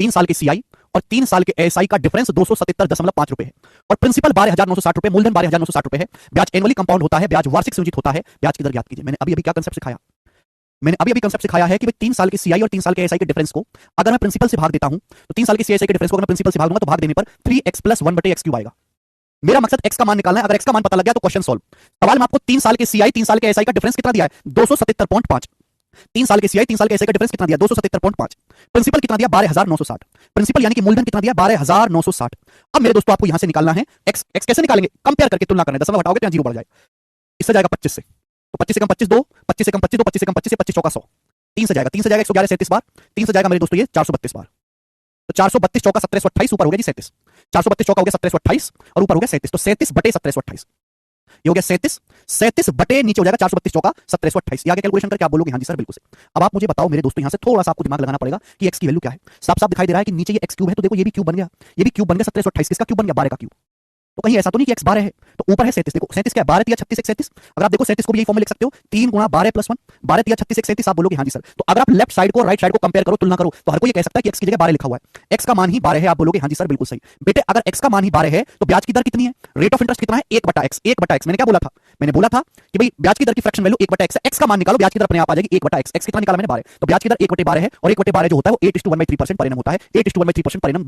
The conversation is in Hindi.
3 साल के सीआई और 3 साल के एसआई का डिफरेंस 277.5 रुपए है और प्रिंसिपल 12,960 रुपए, मूलधन 12,960 रुपए है। ब्याज एनुअली कंपाउंड होता है, ब्याज वार्षिक संचित होता है। ब्याज की दर ज्ञात कीजिए। मैंने अभी कंसेप्ट सिखाया। है कि भाई 3 साल के सीआई और 3 साल के एसआई के डिफरेंस को अगर मैं प्रिंसिपल से भाग देता हूं तो 3 साल के सीआई के डिफरेंस को अगर मैं प्रिंसिपल से भाग दूंगा तो भाग देने पर 3x + 1/x³ आएगा। मेरा मकसद x का मान निकालना है। अगर x का मान पता लग गया तो क्वेश्चन सॉल्व। सवाल में आपको 3 साल के सीआई 3 साल के एसआई का डिफरेंस कितना दिया है? 277.5। 3 साल के सीआई 3 साल के एसआई का डिफरेंस कितना दिया? 277.5। प्रिंसिपल कितना दिया? 12,960। प्रिंसिपल यानी कि मूलधन कितना दिया? 12,960। अब मेरे दोस्तों आपको यहां से निकालना है x। x कैसे निकालेंगे? कंपेयर करके तुलना करना है। दशमलव हटाओगे तो जीरो बढ़ जाएगा। इससे जाएगा 25 से, तो 25 से कम 25 2, 25 से कम 25 2, 25 से कम 25 से 25 चौका 100। 3 से जाएगा 111 37 बार। 3 से जाएगा मेरे दोस्तों ये 432 बार। तो 432 चौका 1728, ऊपर हो गया जी 37। 432 चौका हो गया 1728 और ऊपर हो गया 37। तो 37 बटे 1728 ये हो गया 37। 37 बटे नीचे हो जाएगा 432 चौका 1728। ये आगे कैलकुलेशन करके आप बोलोगे हाँ जी सर बिल्कुल सही। अब आप मुझे बताओ मेरे दोस्तों, यहां से थोड़ा सा आपको दिमाग लगाना पड़ेगा कि x की वैल्यू क्या है। साफ साफ दिखाई दे रहा है कि नीचे ये x क्यूब है, तो देखो ये भी क्यूब बन गया, ये भी क्यूब बन गया 1728। किसका क्यूब बन गया? 12 का क्यूब। तो कहीं ऐसा तो नहीं कि x 12 है, तो ऊपर है 37। देखो 37 क्या है? 12 × 36 = 37। अगर आप देखो 37 को भी यही फॉर्म में लिख सकते हो, 3 × 12 + 1, 12 × 36 = 37। आप बोलोगे हाँ जी सर। तो अगर आप लेफ्ट साइड को राइट साइड को कंपेयर करो, तुलना करो, तो हर कोई ये कह सकता है कि x की जगह 12 लिखा हुआ है, x का मान ही 12 है। आप बोलोगे हाँ जी सर बिल्कुल सही। बेटे अगर x का मान ही 12 है तो ब्याज की दर कितनी है? रेट ऑफ इंटरेस्ट कितना है? 1/x। 1/x मैंने क्या बोला था? मैंने बोला था कि भाई ब्याज की दर की फ्रैक्शन वैल्यू 1/x है। x का मान निकालो, ब्याज की दर अपने आप आ जाएगी 1/x। x कितना निकाला मैंने? 12। तो ब्याज की दर 1/12 है और 1/12 जो होता है वो 8:1/3% परिणाम होता है। 8:1/3% परिणाम बी